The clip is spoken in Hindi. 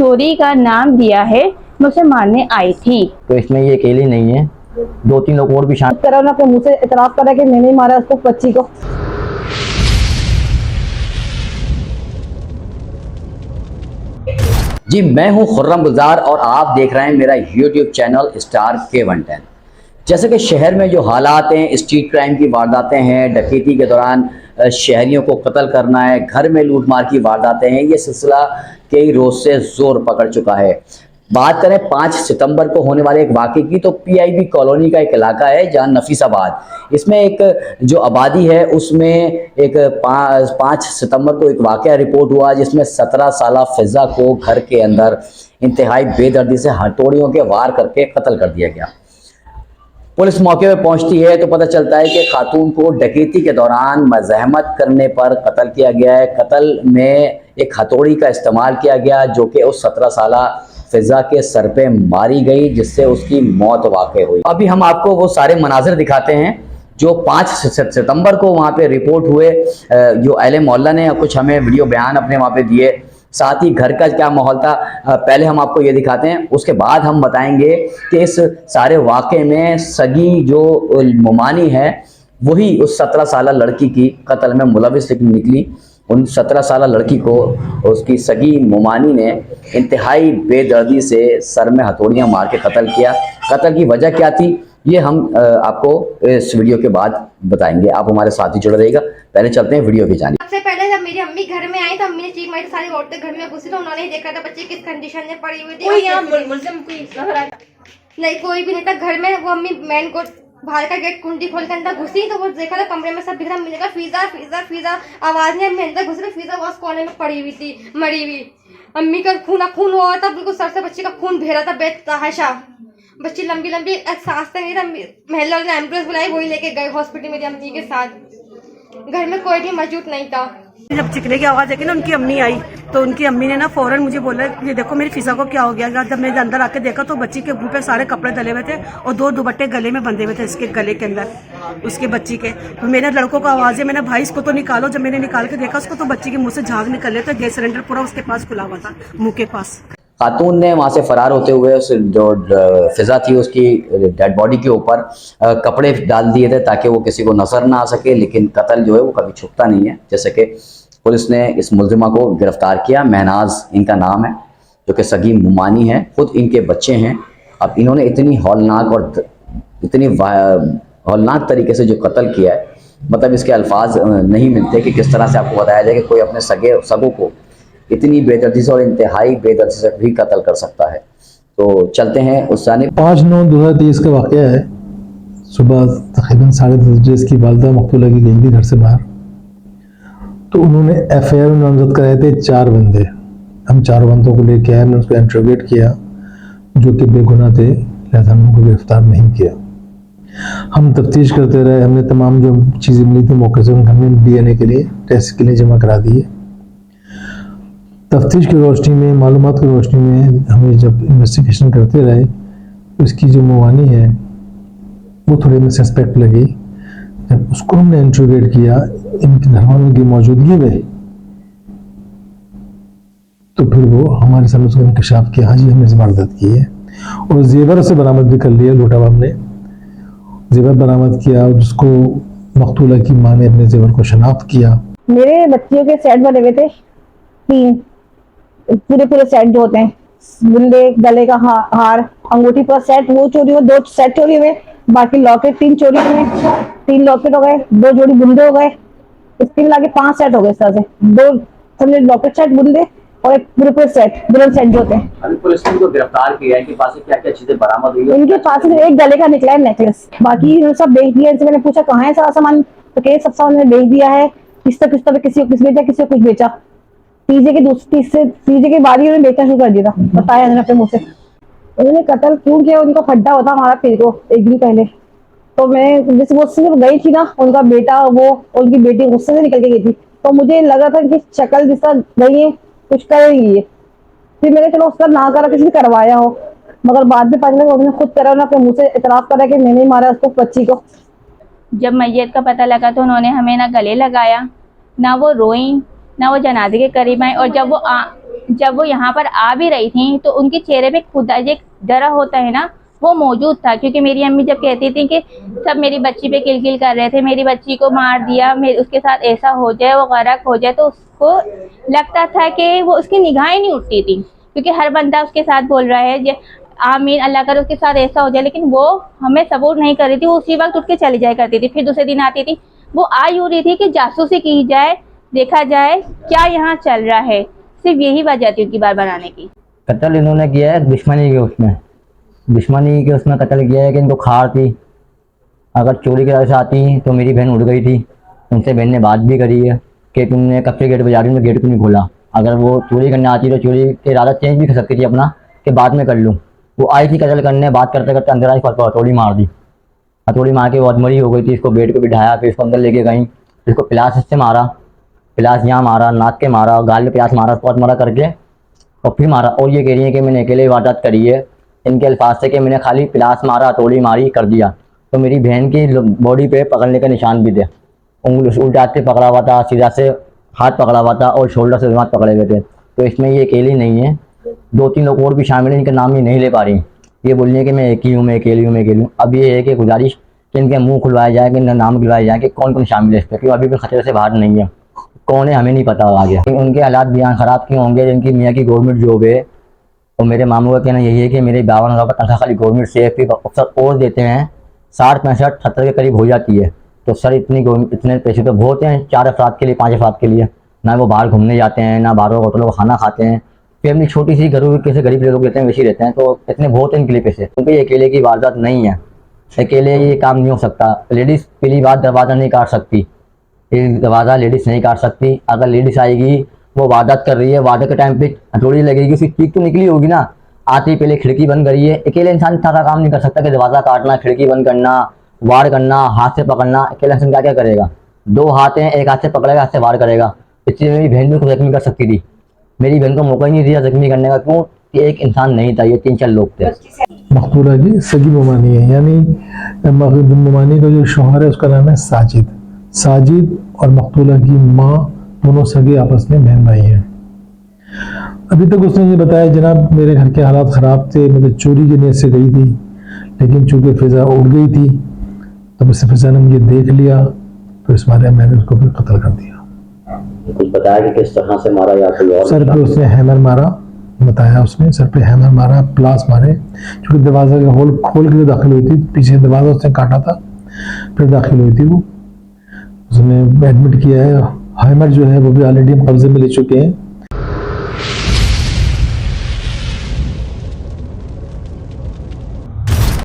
चोरी का नाम दिया है, मैं उसे मारने आई थी। तो इसमें ये अकेली नहीं है, 2-3 लोग और भी शामिल। करा ना, अपने मुंह से इतराफ करा कि मैंने ही मारा उसको, बच्ची को। जी, मैं हूं खुर्रम गुलजार और आप देख रहे हैं मेरा YouTube चैनल स्टार K110। जैसे कि शहर में जो हालात हैं, स्ट्रीट क्राइम की वारदातें हैं, डकैती के दौरान शहरियों को कत्ल करना है, घर में लूटमार की वारदातें हैं, ये सिलसिला कई रोज से जोर पकड़ चुका है। बात करें 5 सितंबर को होने वाले एक वाक़े की, तो PIB कॉलोनी का एक इलाका है जहां नफीसाबाद, इसमें एक जो आबादी है उसमें एक 5 सितंबर को एक वाक़या रिपोर्ट हुआ जिसमें 17 साला फिजा को घर के अंदर इंतहाई बेदर्दी से हथौड़ियों के वार करके कत्ल कर दिया गया। पुलिस मौके पर पहुंचती है तो पता चलता है कि खातून को डकैती के दौरान मज़ाहमत करने पर कत्ल किया गया है। कत्ल में एक हथौड़ी का इस्तेमाल किया गया जो कि उस 17 साला फिजा के सर पे मारी गई, जिससे उसकी मौत वाक़ई हुई। अभी हम आपको वो सारे मनाजिर दिखाते हैं जो 5 सितंबर को वहाँ पे रिपोर्ट हुए। जो अहले मोहल्ला ने कुछ हमें वीडियो बयान अपने वहाँ पे दिए, साथ ही घर का क्या माहौल था, पहले हम आपको ये दिखाते हैं, उसके बाद हम बताएंगे कि इस सारे वाक़े में सगी जो मुमानी है वही उस 17 साला लड़की की कत्ल में मुलविस निकली। उन 17 साला लड़की को उसकी सगी मुमानी ने इंतहाई बेदर्दी से सर में हथौड़ियाँ मार के कत्ल किया। कत्ल की वजह क्या थी ये हम आपको इस वीडियो के बाद बताएंगे। आप हमारे साथ ही जुड़े रहिएगा। पहले चलते हैं वीडियो की जानिब। सबसे पहले जब मेरी अम्मी घर में आई तो अम्मी ने चीख मारी, सारी औरतें घर में घुसी तो उन्होंने ही देखा था बच्चे किस कंडीशन में पड़ी हुई थी। कोई यहाँ मुल्ज़िम नहीं, कोई भी नहीं था घर में। वो अम्मी मैन को बाहर का गेट कुंडी खोल के अंदर घुसी तो वो देखा था कमरे में सब बिखरा मिलेगा, फिजा फिजा फिजा आवाज नहीं। अम्मी अंदर घुसी तो फिजा बस कोने में पड़ी हुई थी मरी हुई। अम्मी का खून हुआ था, बिल्कुल सर से बच्ची का खून बह रहा था बेतहाशा। बच्ची लंबी लंबी सांस तक नहीं था। महल्ले वाले ने एम्बुलेंस बुलाई, वही लेके गए हॉस्पिटल मेरी अम्मी के साथ। घर में कोई भी मौजूद नहीं था। जब चिकने की आवाज है कि ना उनकी अम्मी आई तो उनकी अम्मी ने ना फौरन मुझे बोला ये देखो मेरी फिजा को क्या हो गया। जब मैंने अंदर आके देखा तो बच्ची के मुंह पे सारे कपड़े डले हुए थे और 2 दुपट्टे गले में बंधे हुए थे, इसके गले के अंदर उसके बच्ची के। तो मेरे लड़कों को आवाज है, मैंने भाई इसको तो निकालो। जब मैंने निकाल के देखा उसको तो बच्ची के मुंह से झाग निकल रहे थे। गैस सिलेंडर पूरा उसके पास खुला हुआ था मुंह के पास। खातून ने वहाँ से फरार होते हुए उस जो फिजा थी उसकी डेड बॉडी के ऊपर कपड़े डाल दिए थे ताकि वो किसी को नजर ना आ सके, लेकिन कत्ल जो है वो कभी छुपता नहीं है। जैसे कि पुलिस ने इस मुल्जिमा को गिरफ्तार किया, महनाज इनका नाम है, जो कि सगी मुमानी है, खुद इनके बच्चे हैं। अब इन्होंने इतनी हौलनाक और इतनी हौलनाक तरीके से जो कत्ल किया है, मतलब इसके अल्फाज नहीं मिलते कि किस तरह से आपको बताया जाए कि कोई अपने सगों को इतनी बेदर्दी से और इंतहाई बेदर्दी से भी कत्ल कर सकता है। तो चलते हैं उस जानिब। 5/9/2023 का वाक़या है। सुबह तकरीबन 10:30 बजे इसकी वालिदा मकतूला की गई थी घर से बाहर, तो उन्होंने FIR में नामजद कराए थे 4 बंदे। हम 4 बंदों को लेके आए, हमने उसको इंटरोगेट किया जो कि बेगुनाह थे, लिहाजा हम उनको गिरफ्तार नहीं किया। हम तफ्तीश करते रहे, हमने तमाम जो चीज़ें मिली थी मौके से हमने DNA के लिए टेस्ट के लिए जमा करा दिए। तफ्तीश की रोशनी में, मालूमात की रोशनी में हमें जब इन्वेस्टिगेशन करते रहे तो इसकी जो मुवानी है वो थोड़ी हमें सस्पेक्ट लगी। जब उसको हमने इंटरोगेट किया इनके घरवालों की मौजूदगी में, तो फिर वो हमारे सामने उसका इंकशाफ किया, हाँ जी हमने वारदात की है। और जेवर से बरामद भी कर लिया, लोटावा हमने जेवर बरामद किया और जिसको मकतूला की माँ ने अपने जेवर को शनाख्त किया। मेरे बच्चियों के सेट बने हुए थे 3, पूरे सेट जो होते हैं, बुंदे, गले का हार, अंगूठी पूरा सेट, वो चोरी हुए। 2 सेट चोरी हुए, बाकी लॉकेट 3 चोरी हुए। 3 लॉकेट हो गए, 2 जोड़ी बुंदे हो गए, इसके मिला के 5 सेट हो गए इस तरह से। 2 समझे लॉकेट सेट, बुंदे और एक पूरे सेट, दुल्हन सेट जो होते हैं। अभी पुलिस ने इनको गिरफ्तार किया है, इनके पास से क्या-क्या चीजें बरामद हुई है? इनके पास से एक गले का निकला है नेकलेस, बाकी सब बेच दिया। इनसे मैंने पूछा कहाँ है सारा सामान, तो कहे सब सामान बेच दिया है। किस तरह किसी को कुछ बेचा, किसी को कुछ बेचा। तीजे के बाद ही उन्होंने बेचना शुरू कर दिया था, बताया उन्होंने अपने मुंह से। उन्होंने कत्ल क्यों किया, उनका खड्डा होता हमारा फिर को 1 दिन पहले। तो मैं जैसे वो गई थी ना, उनका बेटा वो उनकी बेटी गुस्से से निकल के गई थी, तो मुझे लगा था कि शक्ल जिस तरह गई है कुछ करेगी ये। फिर मैंने चलो उसका ना करा, किसी ने करवाया हो, मगर बाद में पता लगा उन्होंने खुद करा, अपने मुंह से इतराफ करा कि मैंने ही मारा उसको, बच्ची को। जब मैयत का पता लगा तो उन्होंने हमें ना गले लगाया, ना वो रोई, ना वो जनाजे के करीब आए। और जब वो यहाँ पर आ भी रही थी तो उनके चेहरे पे खुदा जो डरा होता है ना, वो मौजूद था। क्योंकि मेरी अम्मी जब कहती थी कि सब मेरी बच्ची पे किलकिल कर रहे थे, मेरी बच्ची को मार दिया, उसके साथ ऐसा हो जाए, वो गरक हो जाए, तो उसको लगता था कि वो उसकी निगाहें नहीं उठती थी, क्योंकि हर बंदा उसके साथ बोल रहा है जे आमीन अल्लाह करे उसके साथ ऐसा हो जाए, लेकिन वो हमें सपोर्ट नहीं कर रही थी। वो उसी वक्त उठ के चली जाया करती थी, फिर दूसरे दिन आती थी। वो आ यूँ रही थी कि जासूसी की जाए, देखा जाए क्या यहाँ चल रहा है, सिर्फ यही वजह थी उनकी बात बनाने की। कत्ल इन्होंने किया है दुश्मनी के उसमें कत्ल किया है कि इनको खार थी। अगर चोरी की वजह से आती तो मेरी बहन उड़ गई थी, उनसे बहन ने बात भी करी है कि तुमने कब से गेट बजा रही, गेट क्यों नहीं खोला। अगर वो चोरी करने आती तो चोरी के इरादा चेंज भी कर सकती थी अपना, कि बाद में कर लूँ। वो आई थी कत्ल करने, बात करते करते अंदर आई, हथौड़ी मार दी। हथौड़ी मार के वो अधमरी हो गई थी। इसको बेड पे बिठाया, फिर इसको अंदर लेके गई, इसको पिलास इससे मारा, पिलास यहाँ मारा, नाक के मारा, गाल में पिलास मारा, उसको मरा करके और फिर मारा। और ये कह रही है कि मैंने अकेले वारदात करी है। इनके अल्फाज से कि मैंने खाली पिलास मारा, हथौड़ी मारी, कर दिया। तो मेरी बहन की बॉडी पे पकड़ने का निशान भी थे, उल्टा हाथ से पकड़ा हुआ था, सीधा से हाथ पकड़ा हुआ था और शोल्डर से हाथ पकड़े हुए थे। तो इसमें ये अकेली नहीं है, 2-3 लोग और भी शामिल हैं, इनका नाम ये नहीं ले पा रही। ये बोल रही है कि मैं एक ही हूँ, मैं अकेली हूँ, मैं अकेली हूँ। अब ये है कि गुजारिश कि इनके मुंह खुलवाया जाए, कि इनका नाम खुलवाया जाए कि कौन कौन शामिल है इस पर, क्योंकि अभी भी खतरे से बाहर नहीं है। कौन है हमें नहीं पता आगे। उनके हालात बयान ख़राब क्यों होंगे जिनकी मियाँ की गवर्नमेंट जॉब है। और मेरे मामू का कहना यही है कि मेरे 52,000 का तनख्वाह खाली गवर्नमेंट से अफसर और देते हैं, 60-65-70 के करीब हो जाती है। तो सर इतने पैसे तो बहुत हैं 4 अफराद के लिए, 5 अफराद के लिए। ना वो बाहर घूमने जाते हैं, ना बाहर होटलों का खाना खाते हैं, फैमिली छोटी सी घरों कैसे गरीब लोग रहते हैं वैसे रहते हैं। तो इतने बहुत हैं इनके लिए पैसे, क्योंकि ये अकेले की वारदात नहीं है, अकेले ये काम नहीं हो सकता। लेडीज़ पहली बात दरवाज़ा नहीं काट सकती, ये दरवाज़ा लेडीज़ नहीं काट सकती। अगर लेडीज़ आएगी, वो वारदात कर रही है, वारदात के टाइम पे हथौड़ी लगेगी, उसकी चीख तो निकली होगी ना। आती पहले खिड़की बंद करी है, अकेले इंसान सारा काम नहीं कर सकता कि दरवाज़ा काटना, खिड़की बंद करना, वार करना, हाथ से पकड़ना। अकेले इंसान क्या क्या करेगा, 2 हाथ हैं, एक हाथ से पकड़ेगा, हाथ से वार करेगा। इसलिए मेरी बहन को जख्मी कर सकती थी, मेरी बहन को मौका ही नहीं दिया जख्मी करने का। क्यों कि एक इंसान नहीं था, ये 3-4 लोग थे। मकतूला की सगी मुमानी है, यानी मुमानी का जो शौहर है उसका नाम है साजिद। साजिद और मकतूला की माँ दोनों सगे आपस में बहन भाई हैं। अभी तक उसने ये बताया जनाब मेरे घर के हालात ख़राब थे, मतलब चोरी की नीयत से गई थी, लेकिन चूँकि फिज़ा उड़ गई थी तब उससे फिज़ा ने मुझे देख लिया, तो इस बारे मैंने उसको फिर कत्ल कर दिया। कुछ बताया कि किस तरह से मारा या कोई और? सर पे उसने हैमर मारा, बताया उसने, सर पे हैमर मारा, प्लास मारे। चूँकि दरवाज़ा का होल खोल के दाखिल हुई थी, पीछे दरवाज़ा उसने काटा था, फिर दाखिल हुई थी। वो उसने एडमिट किया है। हैमर जो है वो भी ऑलरेडी हम कब्जे में ले चुके हैं।